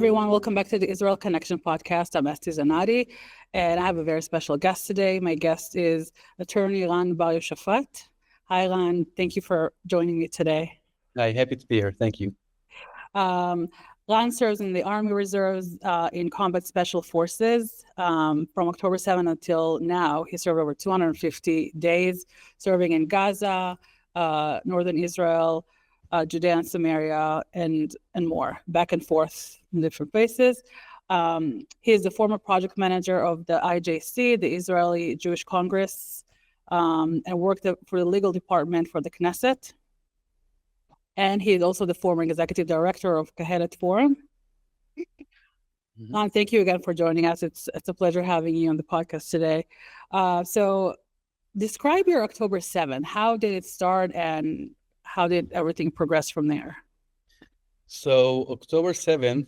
everyone. Welcome back to the Israel Connection podcast. I'm Esti Zenati, and I have a very special guest today. My guest is attorney Ran Bar-Yoshafat. Hi, Ran. Thank you for joining me today. Hi, happy to be here. Thank you. Ran serves in the Army Reserves in Combat Special Forces. From October 7 until now, he served over 250 days, serving in Gaza, northern Israel, Judea and Samaria, and more, back and forth in different places. He is the former project manager of the IJC, the Israeli Jewish Congress, and worked for the legal department for the Knesset. And he is also the former executive director of Kahelet Forum. Thank you again for joining us. It's a pleasure having you on the podcast today. So describe your October 7th. How did it start and how did everything progress from there? So October 7th,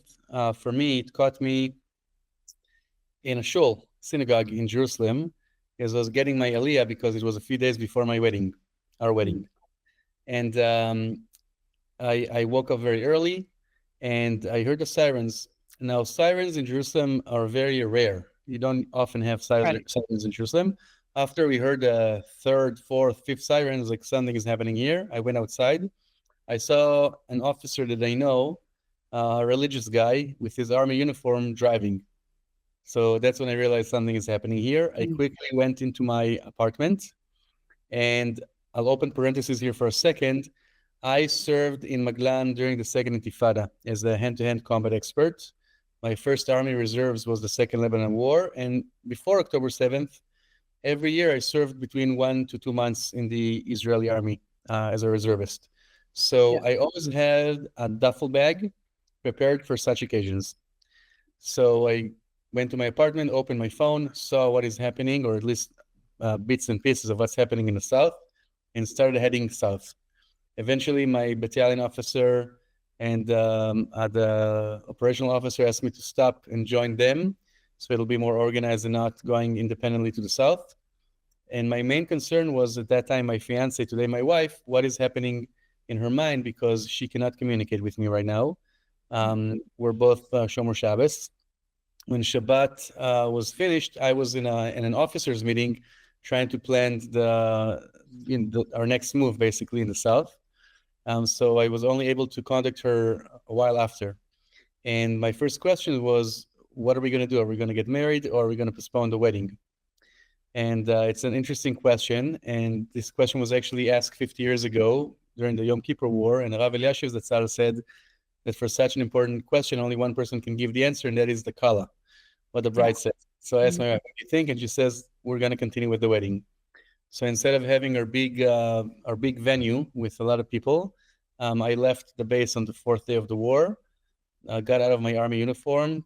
for me, it caught me in a shul, synagogue in Jerusalem, as I was getting my aliyah because it was a few days before our wedding. And I woke up very early and I heard the sirens. Now, sirens in Jerusalem are very rare. You don't often have sirens in Jerusalem. After we heard the third, fourth, fifth sirens, like something is happening here, I went outside. I saw an officer that I know, a religious guy with his army uniform driving. So that's when I realized something is happening here. I quickly went into my apartment, and I'll open parentheses here for a second. I served in Maglan during the Second Intifada as a hand-to-hand combat expert. My first Army Reserves was the Second Lebanon War, and before October 7th, every year I served between 1 to 2 months in the Israeli army as a reservist. So I always had a duffel bag prepared for such occasions. So I went to my apartment, opened my phone, saw what is happening, or at least bits and pieces of what's happening in the south, and started heading south. Eventually, my battalion officer and the operational officer asked me to stop and join them, so it'll be more organized and not going independently to the south. And my main concern was at that time, my fiance, today my wife, what is happening in her mind, because she cannot communicate with me right now. We're both Shomer Shabbos. When Shabbat was finished, I was in an officers meeting trying to plan our next move, basically, in the south. So I was only able to contact her a while after. And my first question was, what are we going to do? Are we going to get married, or are we going to postpone the wedding? And it's an interesting question. And this question was actually asked 50 years ago during the Yom Kippur War. And Rav Eliashiv Zatzal said that for such an important question, only one person can give the answer, and that is the Kala, what the bride says. So I asked my wife, what do you think? And she says, we're going to continue with the wedding. So instead of having our big venue with a lot of people, I left the base on the fourth day of the war, got out of my army uniform,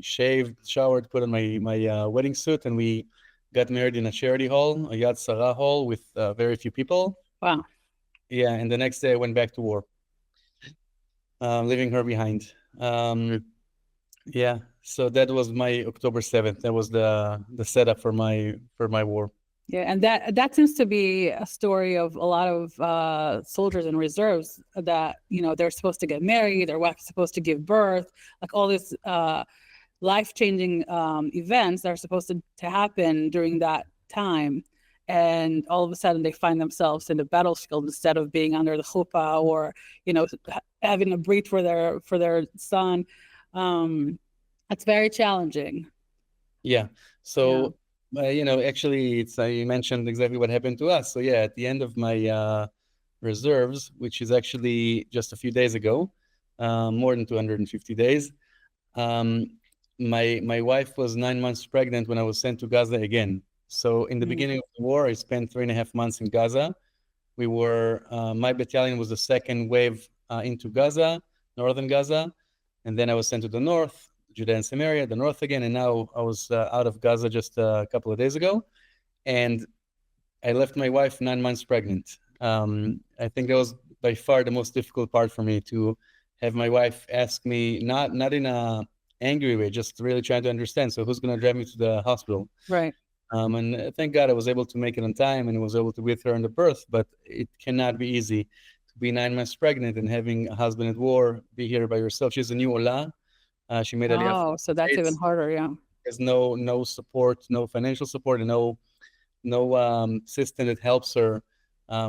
shaved, showered, put on my wedding suit, and we got married in a charity hall, a Yad Sarah hall with very few people. Wow. Yeah, and the next day I went back to war, leaving her behind. Yeah, so that was my October 7th. That was the setup for my war. Yeah, and that seems to be a story of a lot of soldiers and reserves that, they're supposed to get married, they're supposed to give birth, like all these life-changing events that are supposed to happen during that time. And all of a sudden they find themselves in the battlefield instead of being under the chuppah or, having a breathe for their son. That's very challenging. Yeah. So, actually, you mentioned exactly what happened to us. So yeah, at the end of my reserves, which is actually just a few days ago, more than 250 days, my wife was 9 months pregnant when I was sent to Gaza again. So in the beginning of the war, I spent 3.5 months in Gaza. My battalion was the second wave into Gaza, northern Gaza. And then I was sent to the north, Judea and Samaria, the north again. And now I was out of Gaza just a couple of days ago. And I left my wife 9 months pregnant. I think that was by far the most difficult part for me, to have my wife ask me, not in a angry way, just really trying to understand. So who's going to drive me to the hospital? Right. And thank God I was able to make it on time and was able to be with her in the birth, but it cannot be easy to be 9 months pregnant and having a husband at war, be here by yourself. She's a new Ola. She made Aliyah from Oh, so that's even States. harder. Yeah. There's no support, no financial support, and no system that helps her.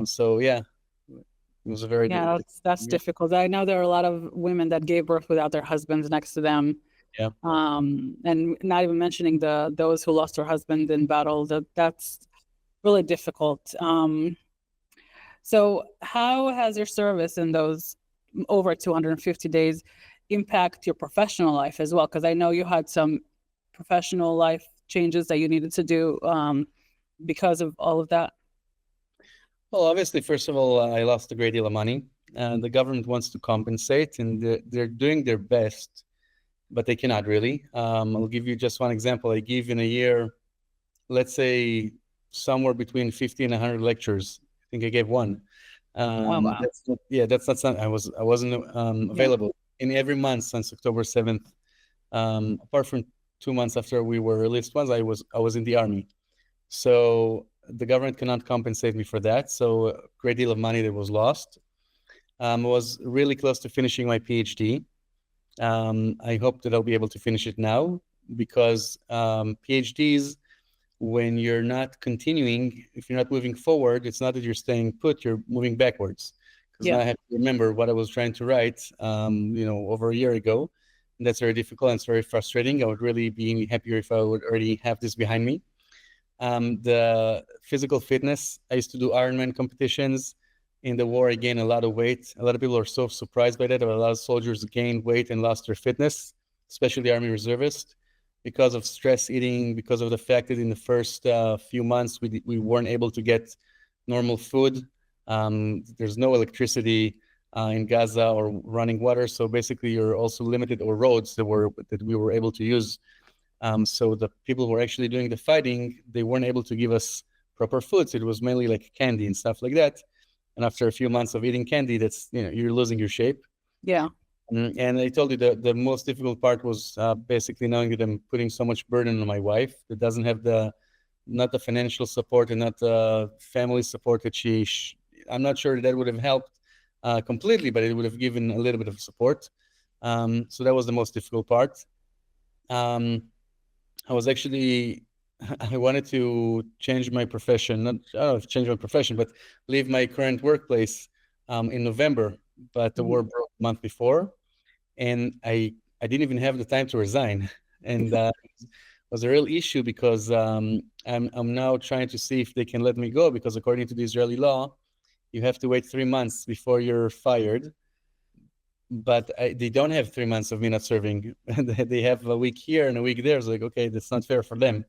So yeah, it was a very Yeah, that's yeah, difficult. I know there are a lot of women that gave birth without their husbands next to them. yeah. And not even mentioning those who lost their husband in battle. That's really difficult. So how has your service in those over 250 days impact your professional life as well? Because I know you had some professional life changes that you needed to do because of all of that. Well, obviously, first of all, I lost a great deal of money, and the government wants to compensate, and they're doing their best, but they cannot really. I'll give you just one example. I give in a year, let's say, somewhere between 50 and 100 lectures. I think I gave one. Oh, wow. That's not something I wasn't Yeah. available in every month since October 7th. Apart from 2 months after we were released, once I was in the army. So the government cannot compensate me for that. So a great deal of money that was lost. I was really close to finishing my PhD. I hope that I'll be able to finish it now because PhDs, when you're not continuing, if you're not moving forward, it's not that you're staying put, you're moving backwards. Because now Yeah. I have to remember what I was trying to write, over a year ago. And that's very difficult and it's very frustrating. I would really be happier if I would already have this behind me. The physical fitness, I used to do Ironman competitions. In the war, I gained a lot of weight. A lot of people are so surprised by that, but a lot of soldiers gained weight and lost their fitness, especially the Army reservists, because of stress eating, because of the fact that in the first few months, we weren't able to get normal food. There's no electricity in Gaza or running water. So basically, you're also limited, or roads that we were able to use. So the people who were actually doing the fighting, they weren't able to give us proper foods. It was mainly like candy and stuff like that. And after a few months of eating candy, that's, you're losing your shape. Yeah. And I told you the most difficult part was basically knowing that I'm putting so much burden on my wife that doesn't have not the financial support and not the family support that I'm not sure that would have helped completely, but it would have given a little bit of support. So that was the most difficult part. I was actually, I wanted to change my profession, not I don't know if change my profession, but leave my current workplace in November, but the war broke a month before, and I didn't even have the time to resign, and it was a real issue because I'm now trying to see if they can let me go because according to the Israeli law, you have to wait 3 months before you're fired. But they don't have 3 months of me not serving. They have a week here and a week there. It's like, okay, that's not fair for them.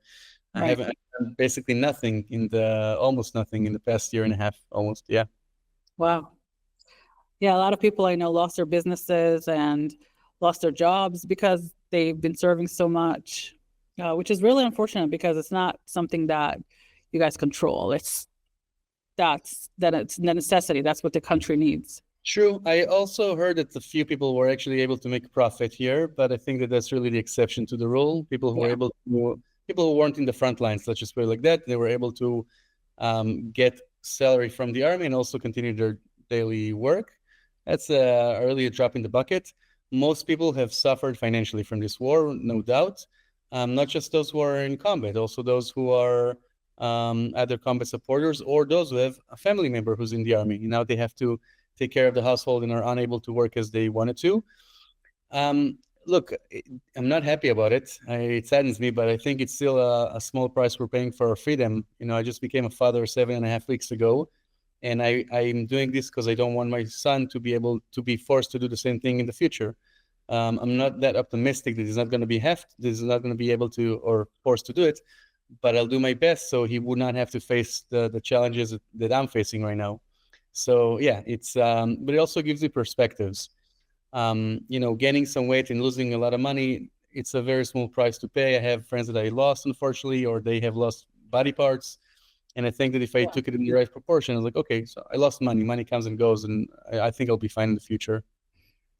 I Right. haven't done basically nothing almost nothing in the past year and a half, almost. Yeah. Wow. Yeah, a lot of people I know lost their businesses and lost their jobs because they've been serving so much, which is really unfortunate because it's not something that you guys control. It's the necessity. That's what the country needs. True. I also heard that a few people were actually able to make profit here, but I think that that's really the exception to the rule. People who were people who weren't in the front lines, let's just put it like that, they were able to get salary from the army and also continue their daily work. That's really a drop in the bucket. Most people have suffered financially from this war, no doubt. Not just those who are in combat, also those who are either combat supporters or those who have a family member who's in the army. Now they have to take care of the household and are unable to work as they wanted to. Look, I'm not happy about it. It saddens me, but I think it's still a small price we're paying for our freedom. I just became a father 7.5 weeks ago, and I'm doing this because I don't want my son to be able to be forced to do the same thing in the future. I'm not that optimistic that he's not going to be able to or forced to do it, but I'll do my best so he would not have to face the challenges that I'm facing right now. So yeah, but it also gives you perspectives. Gaining some weight and losing a lot of money, it's a very small price to pay. I have friends that I lost, unfortunately, or they have lost body parts. And I think that if I took it in the right proportion, I was like, okay, so I lost money. Money comes and goes, and I think I'll be fine in the future.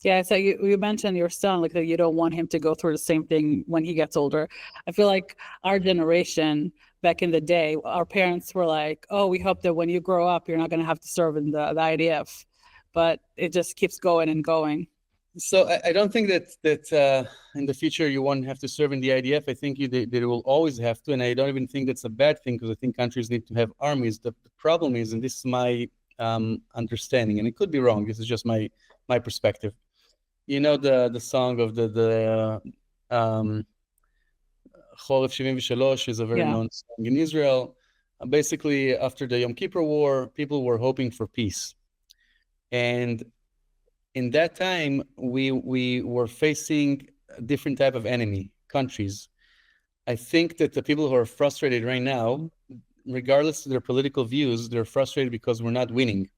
Yeah, so you mentioned your son, like that you don't want him to go through the same thing when he gets older. I feel like our generation back in the day, our parents were like, "Oh, we hope that when you grow up, you're not going to have to serve in the IDF," but it just keeps going and going. So I don't think that in the future you won't have to serve in the IDF. I think they will always have to, and I don't even think that's a bad thing because I think countries need to have armies. The problem is, and this is my understanding, and it could be wrong. This is just my perspective. You know the song of the Choref 73 is a very known song in Israel. Basically, after the Yom Kippur War, people were hoping for peace, and in that time, we were facing a different type of enemy, countries. I think that the people who are frustrated right now, regardless of their political views, they're frustrated because we're not winning,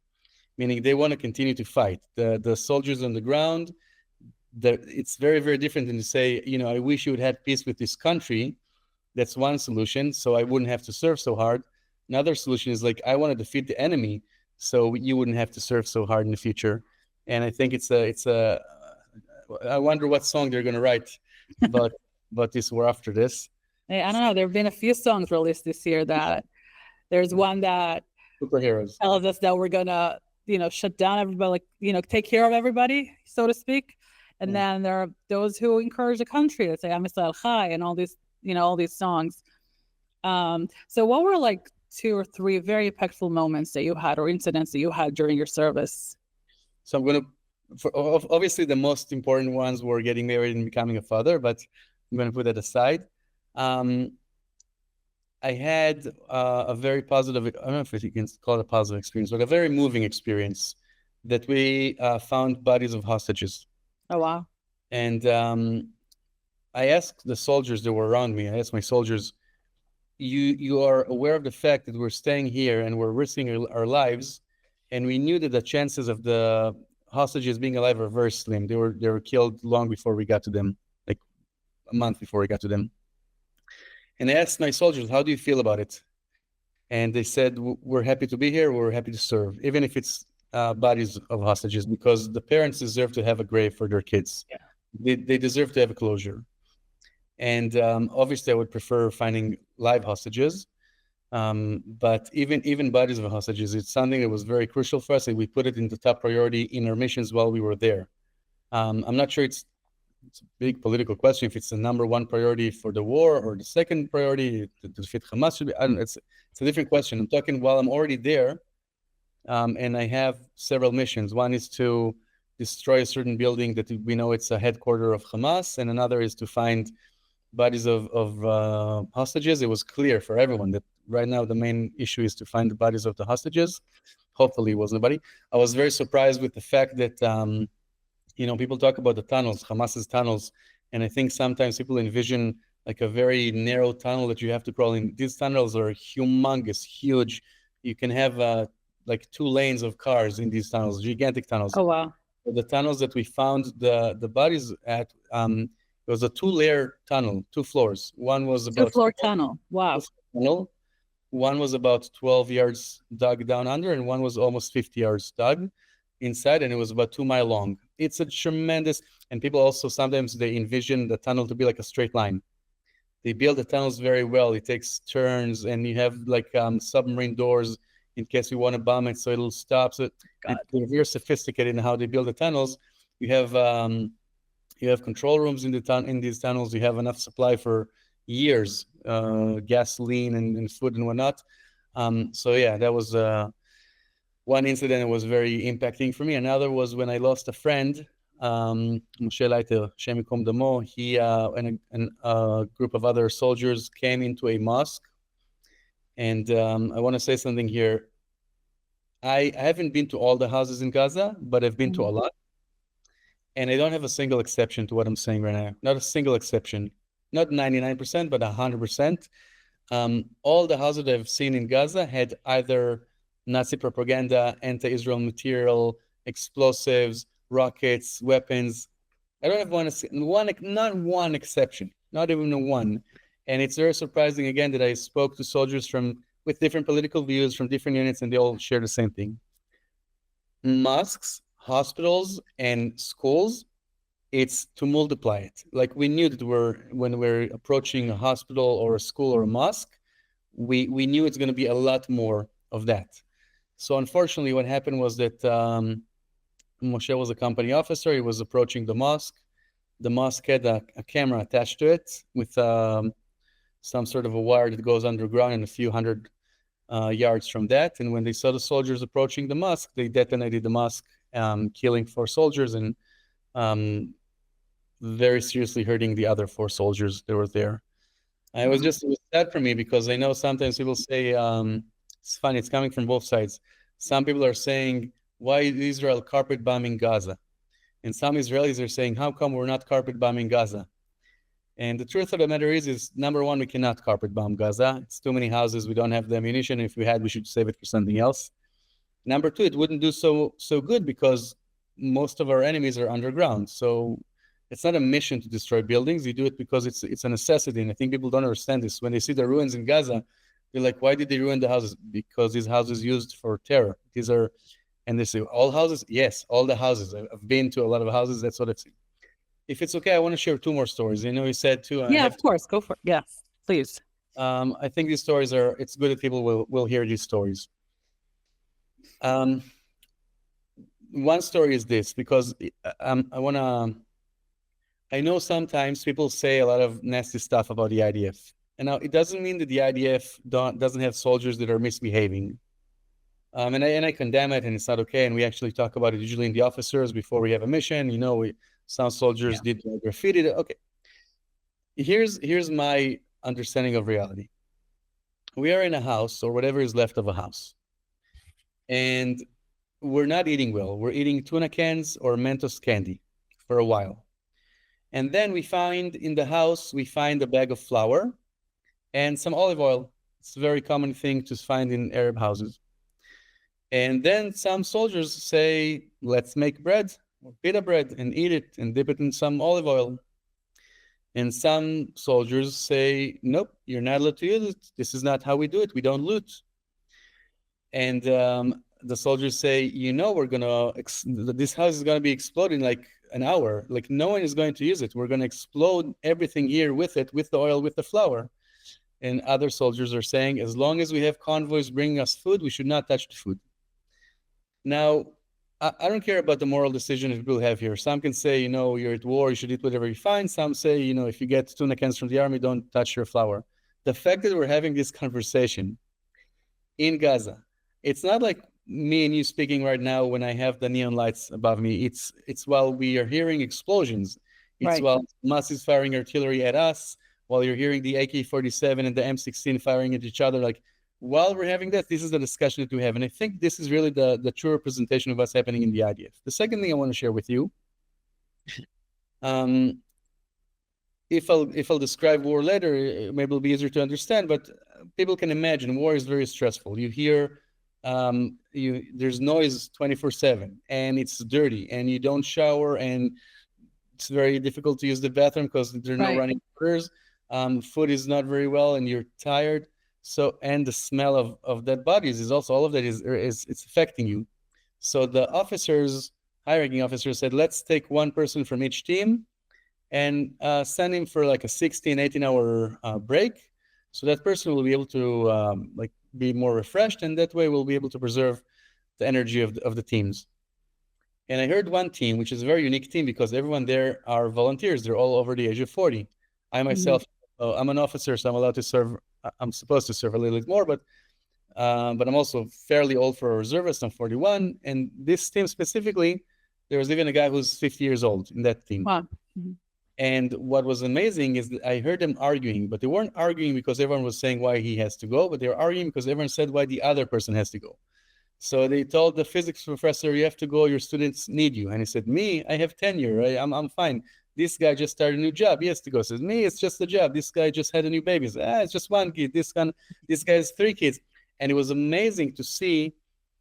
meaning they want to continue to fight. The soldiers on the ground, it's very, very different than to say, I wish you would have peace with this country. That's one solution, so I wouldn't have to serve so hard. Another solution is like, I want to defeat the enemy, so you wouldn't have to serve so hard in the future. And I think I wonder what song they're going to write about this war after this. Hey, I don't know. There have been a few songs released this year that there's one that superheroes tells us that we're going to, shut down everybody, take care of everybody, so to speak. And then there are those who encourage the country to say, Am Yisrael Chai, and all these songs. So what were like 2 or 3 very impactful moments that you had or incidents that you had during your service? So I'm going to, obviously the most important ones were getting married and becoming a father, but I'm going to put that aside. I had a very positive, I don't know if you can call it a positive experience, but a very moving experience that we found bodies of hostages. Oh, wow. And I asked the soldiers that were around me, I asked my soldiers, you are aware of the fact that we're staying here and we're risking our lives, and we knew that the chances of the hostages being alive are very slim. They were killed long before we got to them, like a month before we got to them. And I asked my soldiers, how do you feel about it? And they said, we're happy to be here. We're happy to serve, even if it's bodies of hostages, because the parents deserve to have a grave for their kids. Yeah. They deserve to have a closure. And obviously, I would prefer finding live hostages. But even bodies of hostages, it's something that was very crucial for us, and we put it in the top priority in our missions while we were there. I'm not sure it's a big political question if it's the number 1 priority for the war or the second priority to defeat Hamas. Should be, I don't know, it's a different question. I'm talking while I'm already there, and I have several missions. One is to destroy a certain building that we know it's a headquarter of Hamas, and another is to find bodies of hostages. It was clear for everyone that right now the main issue is to find the bodies of the hostages. Hopefully it was nobody. I was very surprised with the fact that people talk about the tunnels, Hamas's tunnels, and I think sometimes people envision like a very narrow tunnel that you have to crawl in. These tunnels are humongous, huge. You can have like 2 lanes of cars in these tunnels, gigantic tunnels. Oh, wow. The tunnels that we found the bodies at, it was a 2-layer tunnel, 2 floors. One was about 2-floor tunnel. Wow. Tunnel. One was about 12 yards dug down under, and one was almost 50 yards dug inside, and it was about 2 miles long. It's a tremendous, and people also sometimes they envision the tunnel to be like a straight line. They build the tunnels very well. It takes turns, and you have like submarine doors in case we want to bomb it, so it'll stop. So they're very sophisticated in how they build the tunnels. You have control rooms in these tunnels. You have enough supply for years, gasoline and food and whatnot. So yeah, that was one incident that was very impacting for me. Another was when I lost a friend, Moshe Leiter, Shem Yikom Damo. He and a group of other soldiers came into a mosque. And I want to say something here. I haven't been to all the houses in Gaza, but I've been to a lot. And I don't have a single exception to what I'm saying right now. Not a single exception. Not 99%, but 100%. All the houses that I've seen in Gaza had either Nazi propaganda, anti-Israel material, explosives, rockets, weapons. I don't have not one exception, not even one. And it's very surprising, again, that I spoke to soldiers with different political views from different units, and they all share the same thing. Mosques, hospitals, and schools, it's to multiply it. Like we knew that when we're approaching a hospital or a school or a mosque, we knew it's going to be a lot more of that. So unfortunately, what happened was that Moshe was a company officer. He was approaching the mosque. The mosque had a camera attached to it with some sort of a wire that goes underground and a few hundred yards from that. And when they saw the soldiers approaching the mosque, they detonated the mosque, killing 4 soldiers and very seriously hurting the other 4 soldiers that were there. It was sad for me because I know sometimes people say, it's funny, it's coming from both sides. Some people are saying, why is Israel carpet bombing Gaza? And some Israelis are saying, how come we're not carpet bombing Gaza? And the truth of the matter is number one, we cannot carpet bomb Gaza. It's too many houses. We don't have the ammunition. If we had, we should save it for something else. Number two, it wouldn't do so good because most of our enemies are underground. So it's not a mission to destroy buildings. You do it because it's a necessity. And I think people don't understand this. When they see the ruins in Gaza, they're like, why did they ruin the houses? Because these houses used for terror. These are, and they say, all houses? Yes, all the houses. I've been to a lot of houses. That's what I've seen. If it's okay, I want to share 2 more stories. You know, you said 2. Yeah, of course. Go for it. Yes, please. I think these stories it's good that people will hear these stories. One story is this, because I know sometimes people say a lot of nasty stuff about the IDF. And now it doesn't mean that the IDF doesn't have soldiers that are misbehaving. And I condemn it, and it's not okay. And we actually talk about it usually in the officers before we have a mission. You know, some soldiers did graffiti. Okay. Here's my understanding of reality. We are in a house, or whatever is left of a house, and we're not eating well. We're eating tuna cans or Mentos candy for a while. And then we find in the house, a bag of flour and some olive oil. It's a very common thing to find in Arab houses. And then some soldiers say, let's make bread, or pita bread, and eat it and dip it in some olive oil. And some soldiers say, nope, you're not allowed to use it. This is not how we do it. We don't loot. And the soldiers say, you know, this house is going to be exploding in like an hour. Like, no one is going to use it. We're going to explode everything here with it, with the oil, with the flour. And other soldiers are saying, as long as we have convoys bringing us food, we should not touch the food. Now, I don't care about the moral decision that people have here. Some can say, you know, you're at war, you should eat whatever you find. Some say, you know, if you get tuna cans from the army, don't touch your flour. The fact that we're having this conversation in Gaza, it's not like me and you speaking right now when I have the neon lights above me. It's while we are hearing explosions. It's while Hamas is firing artillery at us, while you're hearing the AK-47 and the M16 firing at each other. Like, while we're having that, this is the discussion that we have. And I think this is really the true representation of what's happening in the IDF. The second thing I want to share with you, if I'll describe war later, maybe it'll be easier to understand, but people can imagine war is very stressful. You hear, there's noise 24/7, and it's dirty, and you don't shower, and it's very difficult to use the bathroom because there are no running waters. Food is not very well, and you're tired. So, and the smell of dead bodies is also, all of that is it's affecting you. So the high-ranking officers said, let's take one person from each team and send him for like a 16, 18-hour break. So that person will be able to be more refreshed, and that way we'll be able to preserve the energy of the teams. And I heard one team, which is a very unique team because everyone there are volunteers. They're all over the age of 40. I myself, I'm an officer, so I'm allowed to serve. I'm supposed to serve a little bit more, but I'm also fairly old for a reservist. I'm 41. And this team specifically, there was even a guy who's 50 years old in that team. Wow. And what was amazing is that I heard them arguing, but they weren't arguing because everyone was saying why he has to go, but they were arguing because everyone said why the other person has to go. So they told the physics professor, you have to go, your students need you. And he said, me, I have tenure, right? I'm fine. This guy just started a new job. He has to go. Says, me, it's just a job. This guy just had a new baby. Says, it's just one kid. This guy has 3 kids. And it was amazing to see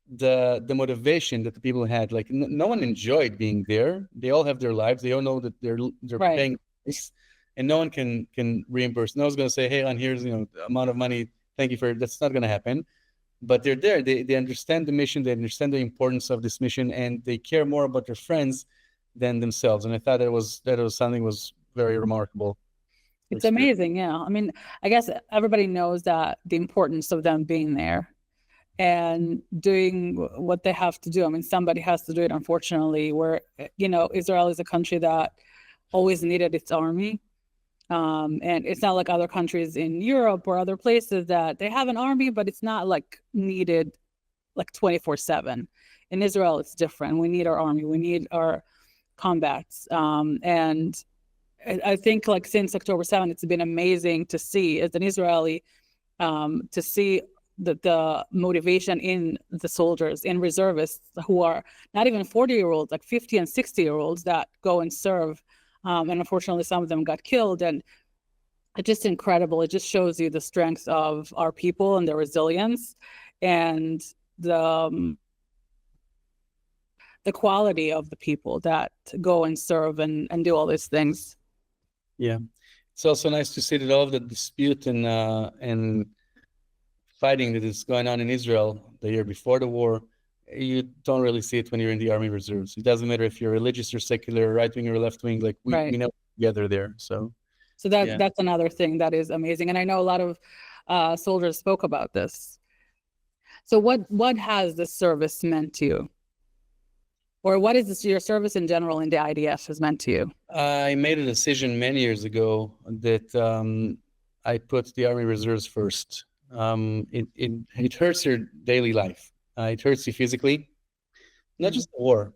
the motivation that the people had. Like, no one enjoyed being there. They all have their lives. They all know that they're paying this, and no one can reimburse. No one's going to say, hey, Ran, here's the amount of money. Thank you for it. That's not going to happen. But they're there. They understand the mission. They understand the importance of this mission, and they care more about their friends than themselves. And I thought that was something was very remarkable. It's amazing. Yeah. I mean, I guess everybody knows that the importance of them being there. and doing what they have to do. I mean, somebody has to do it, unfortunately, where, Israel is a country that always needed its army. And it's not like other countries in Europe or other places that they have an army, but it's not like needed like 24/7. In Israel, it's different. We need our army. We need our combats. And I think like since October 7th, it's been amazing to see as an Israeli, to see the motivation in the soldiers, in reservists who are not even 40-year-olds, like 50 and 60-year-olds that go and serve. And unfortunately, some of them got killed. And it's just incredible. It just shows you the strength of our people and their resilience and the quality of the people that go and serve and do all these things. Yeah. It's also nice to see that all of the dispute and fighting that is going on in Israel the year before the war, you don't really see it when you're in the Army Reserves. It doesn't matter if you're religious or secular, right wing or left wing, like we know together there. So that's another thing that is amazing. And I know a lot of soldiers spoke about this. So what has this service meant to you? Or what is your service in general in the IDF has meant to you? I made a decision many years ago that I put the Army Reserves first. It hurts your daily life. It hurts you physically, not just the war.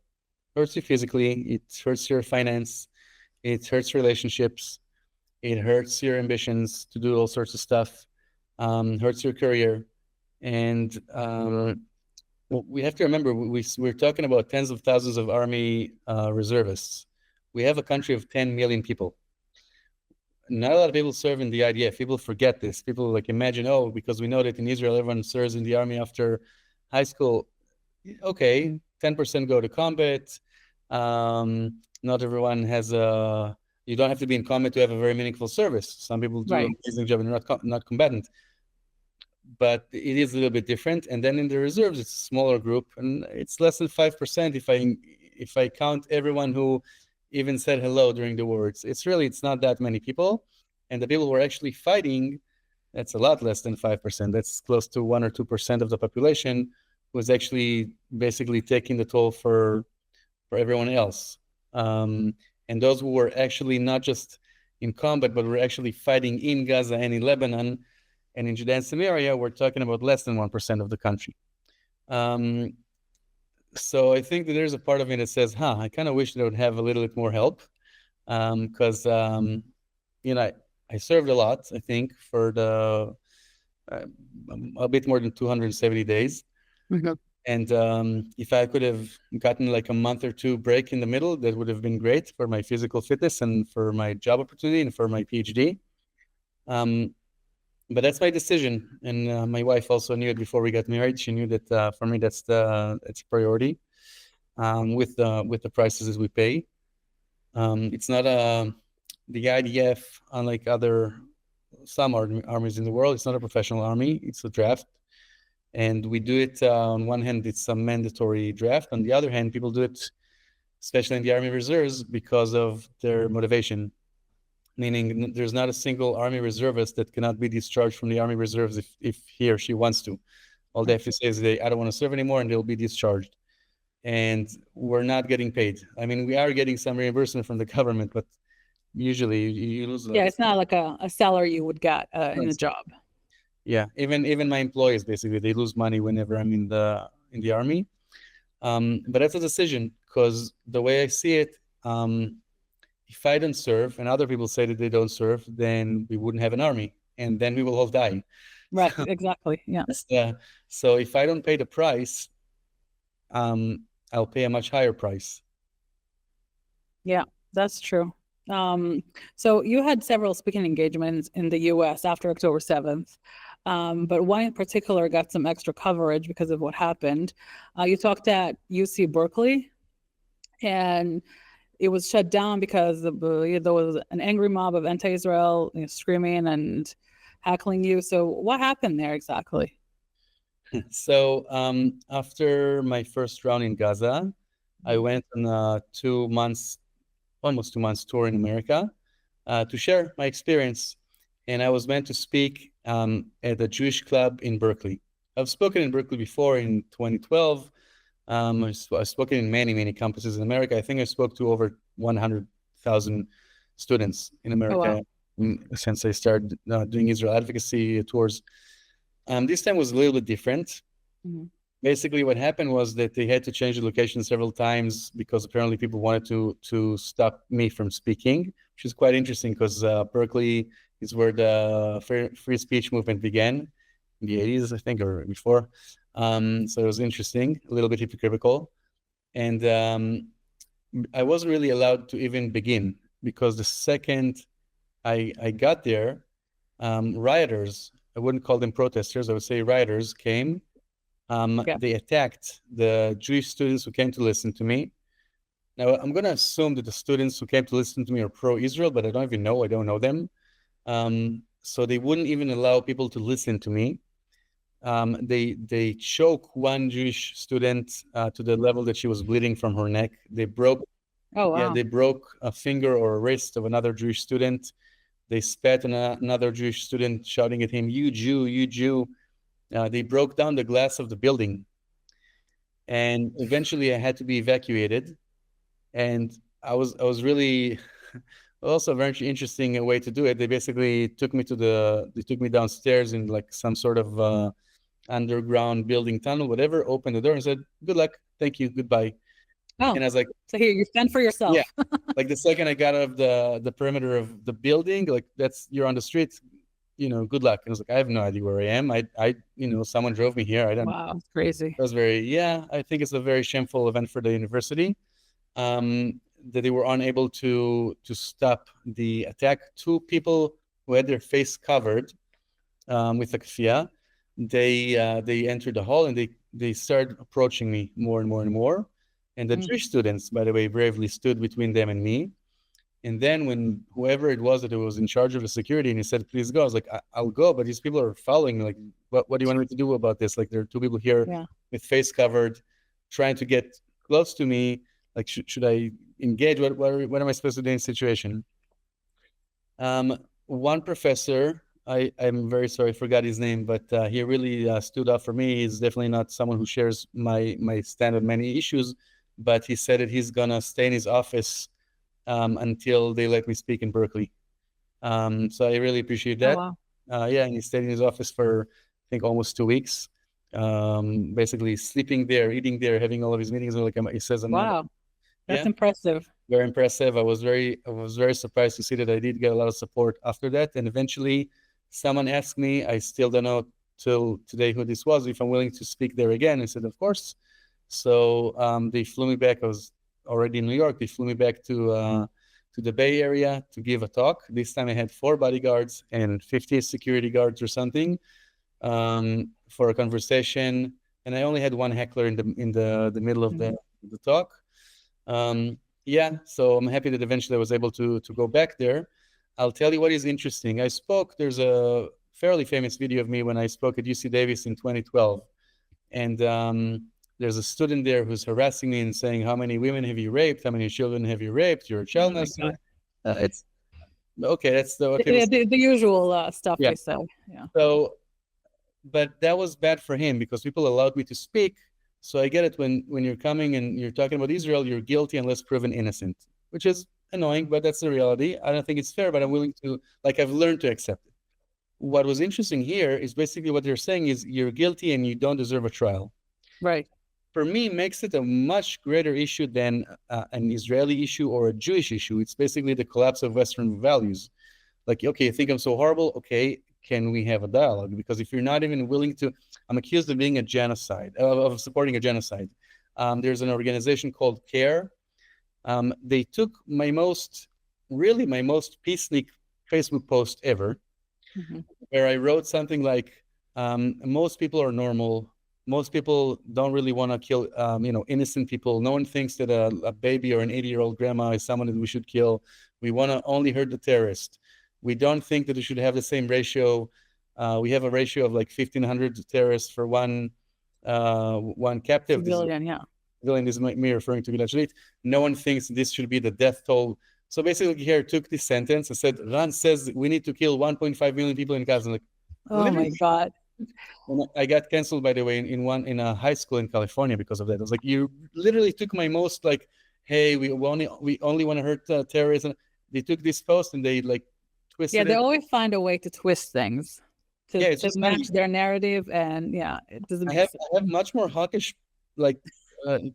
It hurts you physically. It hurts your finance. It hurts relationships. It hurts your ambitions to do all sorts of stuff. Hurts your career. And we have to remember, we're talking about tens of thousands of Army reservists. We have a country of 10 million people. Not a lot of people serve in the IDF. People forget this. People like imagine, because we know that in Israel, everyone serves in the army after high school. Okay, 10% go to combat. Not everyone has you don't have to be in combat to have a very meaningful service. Some people do an amazing job and not combatant. But it is a little bit different. And then in the reserves, it's a smaller group, and it's less than 5% if I count everyone who even said hello during the war. It's not that many people. And the people who are actually fighting, that's a lot less than 5%. That's close to 1 or 2% of the population who is actually basically taking the toll for everyone else. And those who were actually not just in combat, but were actually fighting in Gaza and in Lebanon and in Judea Samaria, we're talking about less than 1% of the country. So I think that there's a part of me that says, I kind of wish they would have a little bit more help. Because, I served a lot, I think, for a bit more than 270 days. Mm-hmm. And if I could have gotten like a month or two break in the middle, that would have been great for my physical fitness and for my job opportunity and for my PhD. But that's my decision. And my wife also knew it before we got married. She knew that for me, it's a priority with the prices we pay. It's not the IDF, unlike some armies in the world, it's not a professional army. It's a draft. And we do it, on one hand, it's a mandatory draft. On the other hand, people do it, especially in the Army Reserves, because of their motivation. Meaning there's not a single Army reservist that cannot be discharged from the Army Reserves if he or she wants to. All they have to say is I don't want to serve anymore, and they'll be discharged. And we're not getting paid. I mean, we are getting some reimbursement from the government, but usually you lose. Yeah, it's not like a salary you would get in a job. Yeah, even my employees, basically, they lose money whenever I'm in the army. But that's a decision, because the way I see it, if I don't serve and other people say that they don't serve, then we wouldn't have an army, and then we will all die. Right, exactly. Yeah. Yeah. So if I don't pay the price, I'll pay a much higher price. Yeah, that's true. So you had several speaking engagements in the US after October 7th, but one in particular got some extra coverage because of what happened. You talked at UC Berkeley, and it was shut down because there was an angry mob of anti-Israel screaming and heckling you. So what happened there exactly? So after my first round in Gaza, I went on a almost 2 months tour in America to share my experience. And I was meant to speak at a Jewish club in Berkeley. I've spoken in Berkeley before in 2012. I've spoken in many, many campuses in America. I think I spoke to over 100,000 students in America since I started doing Israel advocacy tours. This time was a little bit different. Mm-hmm. Basically, what happened was that they had to change the location several times because apparently people wanted to stop me from speaking, which is quite interesting because Berkeley is where the free speech movement began in the 80s, I think, or before. So it was interesting, a little bit hypocritical. And I wasn't really allowed to even begin because the second I got there, rioters, I wouldn't call them protesters, I would say rioters came. They attacked the Jewish students who came to listen to me. Now, I'm going to assume that the students who came to listen to me are pro-Israel, but I don't even know. I don't know them. So they wouldn't even allow people to listen to me. They choke one Jewish student to the level that she was bleeding from her neck. They broke they broke a finger or a wrist of another Jewish student. They spat on another Jewish student, shouting at him, "You Jew, you Jew." They broke down the glass of the building. And eventually I had to be evacuated. And I was really also a very interesting way to do it. They basically took me downstairs in like some sort of underground building tunnel, whatever, opened the door and said, "Good luck, thank you, goodbye." And I was like, so here, you fend for yourself. Yeah. Like the second I got out of the perimeter of the building, like you're on the street, good luck. And I was like, I have no idea where I am. Someone drove me here. I don't. Wow, it's crazy. It was I think it's a very shameful event for the university. That they were unable to stop the attack. Two people who had their face covered with a kfiyah, they entered the hall and they started approaching me more and more and more. And the Jewish students, by the way, bravely stood between them and me. And then when whoever it was that was in charge of the security, and he said, "Please go," I was like, "I'll go," but these people are following me. Like, what do you want me to do about this? Like, there are two people here with face covered, trying to get close to me. Like, should I engage? What am I supposed to do in this situation? One professor, I'm very sorry, I forgot his name, but he really stood up for me. He's definitely not someone who shares my stand on many issues, but he said that he's gonna stay in his office until they let me speak in Berkeley. So I really appreciate that. Oh, wow. And he stayed in his office for, I think, almost 2 weeks, basically sleeping there, eating there, having all of his meetings. Like he says, That's impressive. Very impressive. I was very surprised to see that I did get a lot of support after that. And eventually someone asked me, I still don't know till today who this was, if I'm willing to speak there again. I said, of course. So they flew me back. I was already in New York. They flew me back to the Bay Area to give a talk. This time I had 4 bodyguards and 50 security guards or something for a conversation. And I only had one heckler in the middle of the talk. So I'm happy that eventually I was able to go back there. I'll tell you what is interesting. There's a fairly famous video of me when I spoke at UC Davis in 2012. And there's a student there who's harassing me and saying, "How many women have you raped? How many children have you raped? You're a child molester." It's okay. That's the usual stuff they say. Yeah. So, but that was bad for him because people allowed me to speak. So I get it when you're coming and you're talking about Israel, you're guilty unless proven innocent, which is annoying, but that's the reality. I don't think it's fair, but I'm willing to, I've learned to accept it. What was interesting here is basically what they're saying is you're guilty and you don't deserve a trial. Right. For me, makes it a much greater issue than an Israeli issue or a Jewish issue. It's basically the collapse of Western values. Like, okay, you think I'm so horrible? Okay, can we have a dialogue? Because if you're not even willing to, I'm accused of being a genocide, of supporting a genocide. There's an organization called CARE. They took my most peacenik Facebook post ever, where I wrote something like, most people are normal. Most people don't really want to kill, innocent people. No one thinks that a baby or an 80-year-old grandma is someone that we should kill. We want to only hurt the terrorist. We don't think that we should have the same ratio. We have a ratio of like 1,500 terrorists for one captive. Civilian, Civilian is me referring to Gilad Shalit. No one thinks this should be the death toll. So basically, here took this sentence and said, Ran says we need to kill 1.5 million people in Gaza. Like, oh my God. And I got canceled, by the way, in a high school in California because of that. I was like, you literally took my most like, hey, we only want to hurt terrorism. They took this post and they like Yeah, twisted they it. always find a way to twist things Yeah, it's to just funny. match their narrative, and yeah, it doesn't I make have sense. I have much more hawkish like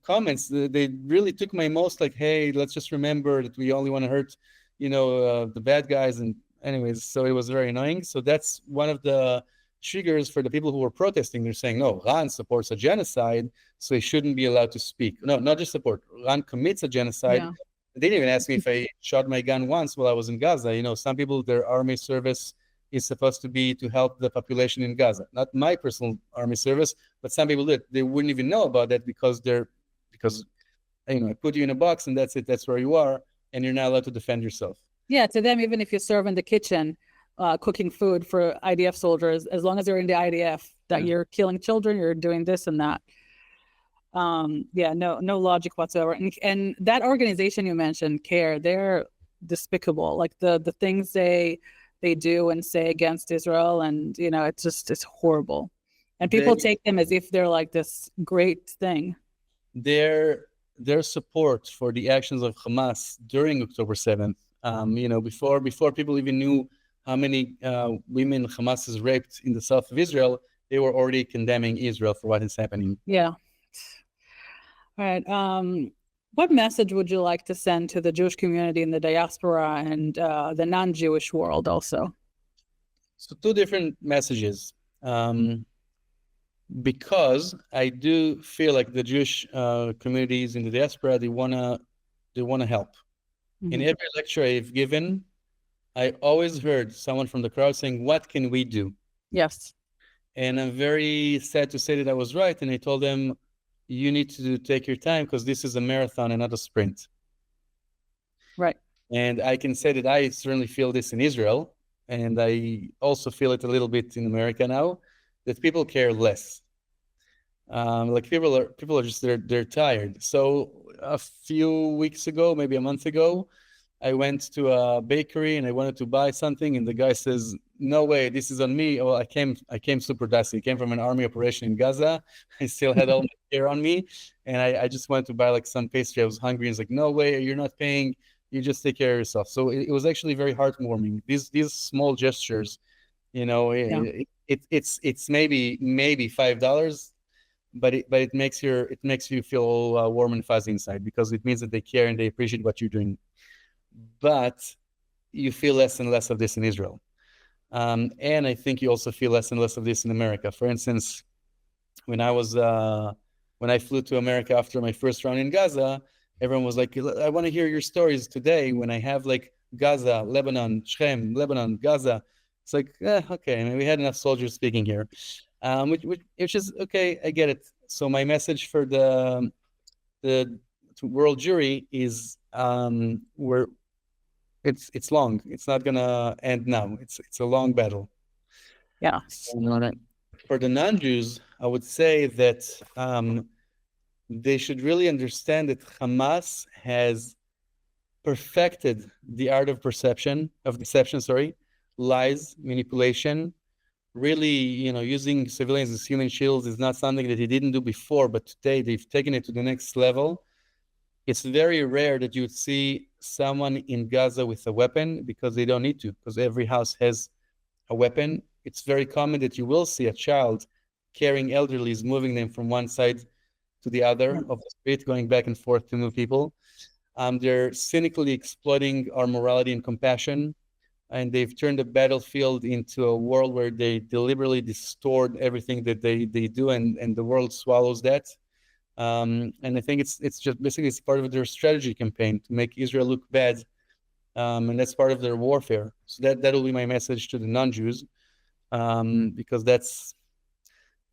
comments. They really took my most like, hey, let's just remember that we only want to hurt, the bad guys. And anyways, so it was very annoying. So that's one of the triggers for the people who were protesting. They're saying, no, Ran supports a genocide, so he shouldn't be allowed to speak. No, not just support. Ran commits a genocide. Yeah. They didn't even ask me if I shot my gun once while I was in Gaza. Some people, their army service is supposed to be to help the population in Gaza. Not my personal army service, but some people did. They wouldn't even know about that because I put you in a box and that's it. That's where you are, and you're not allowed to defend yourself. Yeah, to them, even if you serve in the kitchen, cooking food for IDF soldiers, as long as you're in the IDF, that you're killing children, you're doing this and that. Yeah, no logic whatsoever. And that organization you mentioned, CARE, they're despicable. Like the things they do and say against Israel, and it's horrible. And people take them as if they're like this great thing. Their support for the actions of Hamas during October 7th, before people even knew how many women Hamas has raped in the south of Israel, they were already condemning Israel for what is happening. Yeah. All right. What message would you like to send to the Jewish community in the diaspora and the non-Jewish world also? So two different messages. Because I do feel like the Jewish communities in the diaspora, they wanna help. Mm-hmm. In every lecture I've given, I always heard someone from the crowd saying, "What can we do?" Yes. And I'm very sad to say that I was right. And I told them, you need to take your time because this is a marathon and not a sprint. Right. And I can say that I certainly feel this in Israel. And I also feel it a little bit in America now, that people care less. Like people are just, they're tired. So a few weeks ago, maybe a month ago, I went to a bakery and I wanted to buy something, and the guy says, "No way, this is on me." Well, I came super dusty. I came from an army operation in Gaza. I still had all my gear on me, and I just wanted to buy like some pastry. I was hungry. He's like, "No way, you're not paying. You just take care of yourself." So it was actually very heartwarming. These small gestures, it's maybe $5, but it makes you feel all warm and fuzzy inside, because it means that they care and they appreciate what you're doing. But you feel less and less of this in Israel. And I think you also feel less and less of this in America. For instance, when I flew to America after my first round in Gaza, everyone was like, "I want to hear your stories today." When I have like Gaza, Lebanon, Shem, Lebanon, Gaza, it's like, okay, I mean, we had enough soldiers speaking here, which is okay. I get it. So my message for the world jury is, it's long. It's not gonna end now. It's a long battle. Yeah. For the non-Jews, I would say that they should really understand that Hamas has perfected the art of deception, lies, manipulation. Really, using civilians as human shields is not something that he didn't do before, but today they've taken it to the next level. It's very rare that you would see someone in Gaza with a weapon, because they don't need to, because every house has a weapon. It's very common that you will see a child carrying elderlies, moving them from one side to the other of the street, going back and forth to move people. They're cynically exploiting our morality and compassion, and they've turned the battlefield into a world where they deliberately distort everything that they do, and the world swallows that. And I think it's just basically it's part of their strategy campaign to make Israel look bad, and that's part of their warfare. So that will be my message to the non-Jews, because that's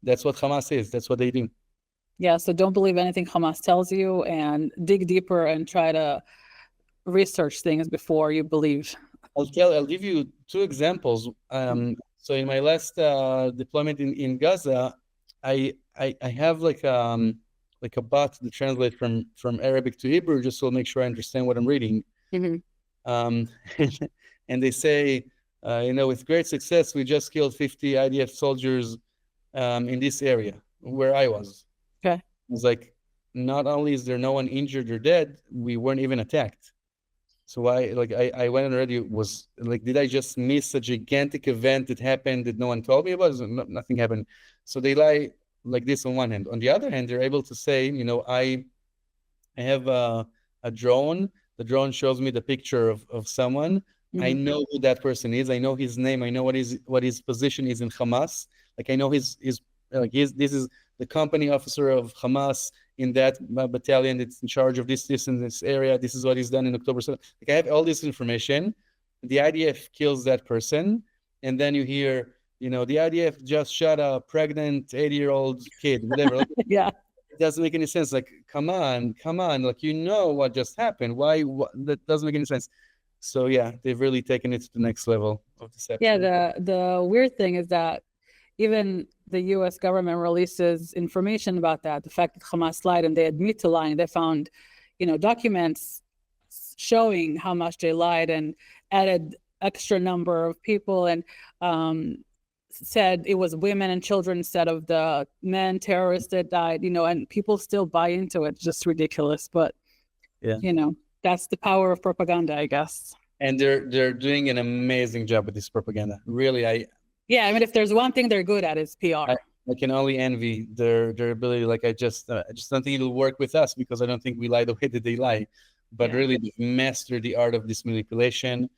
what Hamas is. That's what they do. Yeah. So don't believe anything Hamas tells you, and dig deeper and try to research things before you believe. I'll give you two examples. So in my last deployment in Gaza, I have like a bot to translate from Arabic to Hebrew, just to make sure I understand what I'm reading. Mm-hmm. And they say, with great success, we just killed 50 IDF soldiers in this area where I was. Okay. It was like, not only is there no one injured or dead, we weren't even attacked. So I went and already was like, did I just miss a gigantic event that happened that no one told me about? Nothing happened. So they lie like this on one hand. On the other hand, they're able to say, I have a drone. The drone shows me the picture of someone. I know who that person is. I know his name. I know what his position is in Hamas. Like I know this is the company officer of Hamas in that battalion that's in charge of this in this area. This is what he's done in October 7th. Like I have all this information. The IDF kills that person, and then you hear, the IDF just shot a pregnant 80-year-old kid, whatever. Like, Yeah. it doesn't make any sense. Like, come on. Like, what just happened. Why? That doesn't make any sense. So yeah, they've really taken it to the next level of deception. Yeah, the weird thing is that even the U.S. government releases information about that, the fact that Hamas lied, and they admit to lying. They found, documents showing how much they lied and added extra number of people, and said it was women and children instead of the men terrorists that died, and people still buy into it. It's just ridiculous. But, yeah, that's the power of propaganda, I guess. And they're doing an amazing job with this propaganda. Really, yeah, I mean, if there's one thing they're good at, it's PR. I can only envy their ability. Like I just don't think it'll work with us, because I don't think we lie the way that they lie. But really, they've mastered the art of this manipulation.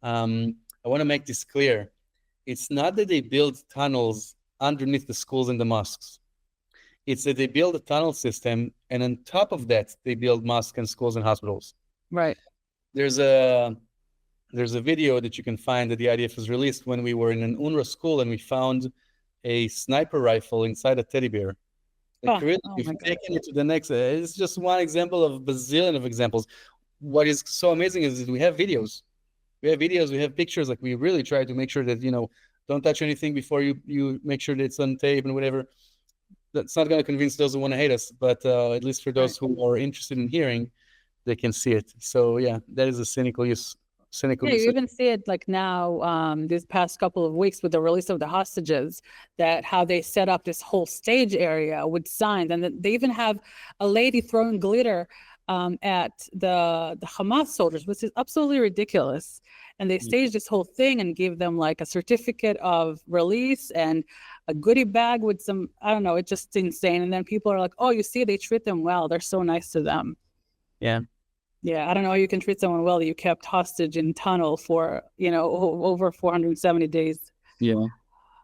I want to make this clear. It's not that they build tunnels underneath the schools and the mosques. It's that they build a tunnel system, and on top of that, they build mosques and schools and hospitals. Right. There's a video that you can find that the IDF has released when we were in an UNRWA school, and we found a sniper rifle inside a teddy bear. Like, really, we've taken it to the next. It's just one example of a bazillion of examples. What is so amazing is that we have videos. We have pictures. Like, we really try to make sure that, don't touch anything before you make sure that it's on tape and whatever. That's not going to convince those who want to hate us, but at least for those who are interested in hearing, they can see it. So yeah, that is a cynical use. Yeah, you even see it like now, these past couple of weeks with the release of the hostages, that how they set up this whole stage area with signs, and they even have a lady throwing glitter at the Hamas soldiers, which is absolutely ridiculous. And they stage this whole thing and give them like a certificate of release and a goodie bag with some, I don't know, it's just insane. And then people are like, oh, you see, they treat them well. They're so nice to them. Yeah. Yeah, I don't know how you can treat someone well that you kept hostage in tunnel for, over 470 days. Yeah.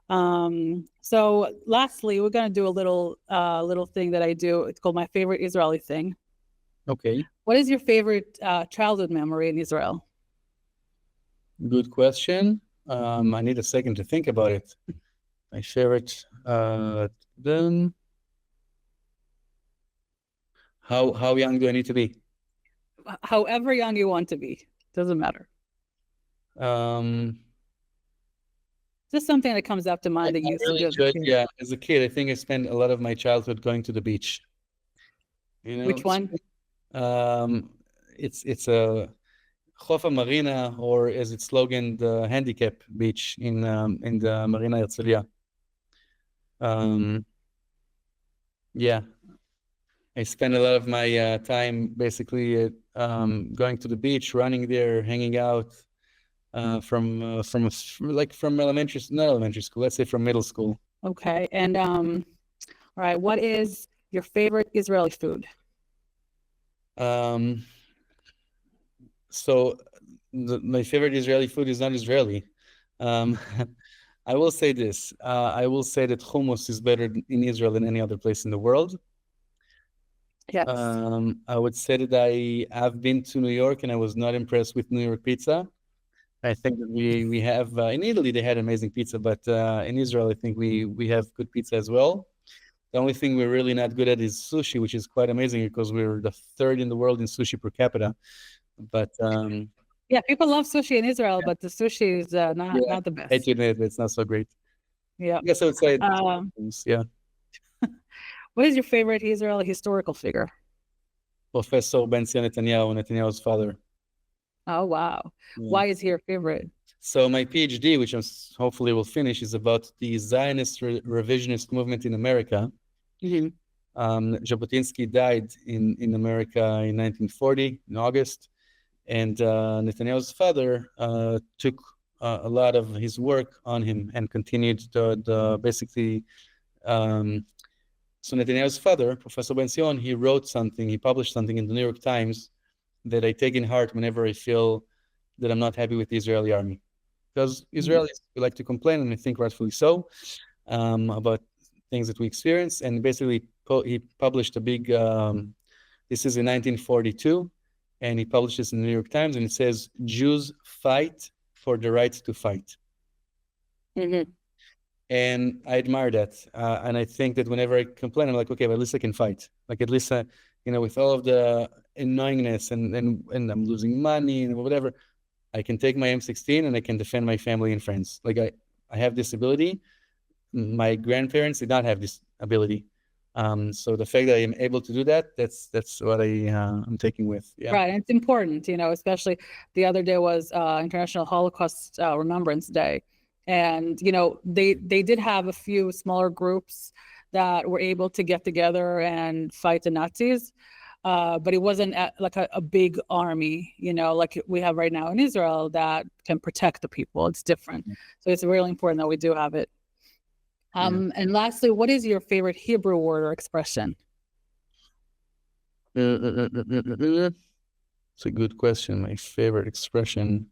So lastly, we're going to do a little thing that I do. It's called my favorite Israeli thing. Okay. What is your favorite childhood memory in Israel? Good question. I need a second to think about it. My favorite, then how young do I need to be? However young you want to be, doesn't matter. Just something that comes up to mind that you used to do. Yeah, as a kid, I think I spent a lot of my childhood going to the beach. Which one? It's a Chofa Marina, or as its slogan, the handicap beach in the Marina Herzliya. Yeah, I spend a lot of my time basically going to the beach, running there, hanging out from elementary, not elementary school, let's say from middle school. Okay, and all right, what is your favorite Israeli food? So my favorite Israeli food is not Israeli. I will say this. I will say that hummus is better in Israel than any other place in the world. Yes. I would say that I've been to New York and I was not impressed with New York pizza. I think that we have in Italy they had amazing pizza, but in Israel I think we have good pizza as well. The only thing we're really not good at is sushi, which is quite amazing because we're the third in the world in sushi per capita. But yeah, people love sushi in Israel, but the sushi is not the best. I hate to admit it, it's not so great. Yeah. I guess I would say yeah. What is your favorite Israeli historical figure? Professor Ben Netanyahu, Netanyahu's father. Oh, wow. Yeah. Why is he your favorite? So my PhD, which hopefully will finish, is about the Zionist revisionist movement in America. Mhm. Jabotinsky died in America in 1940 in August, and Netanyahu's father took a lot of his work on him and continued the basically. So Netanyahu's father, Professor Ben-Zion, he published something in the New York Times that I take in heart whenever I feel that I'm not happy with the Israeli army. Because Israelis like to complain, and I think rightfully so, about things that we experience. And basically, he published a big, this is in 1942, and he published this in the New York Times, and it says, Jews fight for the right to fight. Mhm. And I admire that. And I think that whenever I complain, I'm like, okay, but at least I can fight. Like, at least, with all of the annoyingness and I'm losing money and whatever, I can take my M16 and I can defend my family and friends. Like, I have this ability. My grandparents did not have this ability. So the fact that I am able to do that, that's what I'm taking with. Yeah. Right. And it's important, especially the other day was International Holocaust Remembrance Day. And, they did have a few smaller groups that were able to get together and fight the Nazis. But it wasn't like a big army, like we have right now in Israel that can protect the people. It's different. So it's really important that we do have it. And lastly, what is your favorite Hebrew word or expression? It's a good question. My favorite expression.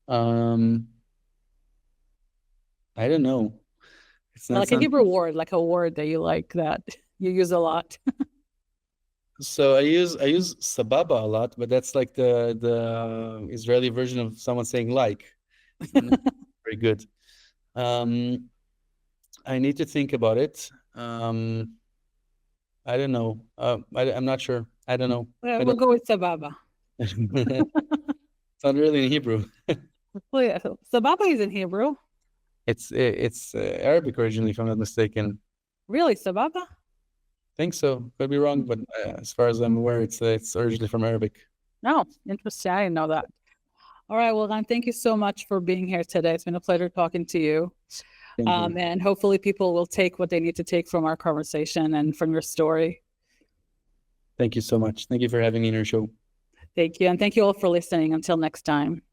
I don't know. It's not Like a Hebrew word, like a word that you like that you use a lot. So I use sababa a lot, but that's like the Israeli version of someone saying like. Not very good. I need to think about it. I don't know. I'm not sure. I don't know. We'll go with sababa. It's not really in Hebrew. Well, yeah, sababa is in Hebrew. It's Arabic originally, if I'm not mistaken. Really, sababa? Think so. Could be wrong, but as far as I'm aware, it's originally from Arabic. No, interesting. I didn't know that. All right, well, Ran, thank you so much for being here today. It's been a pleasure talking to you. And hopefully people will take what they need to take from our conversation and from your story. Thank you so much. Thank you for having me in your show. Thank you. And thank you all for listening. Until next time.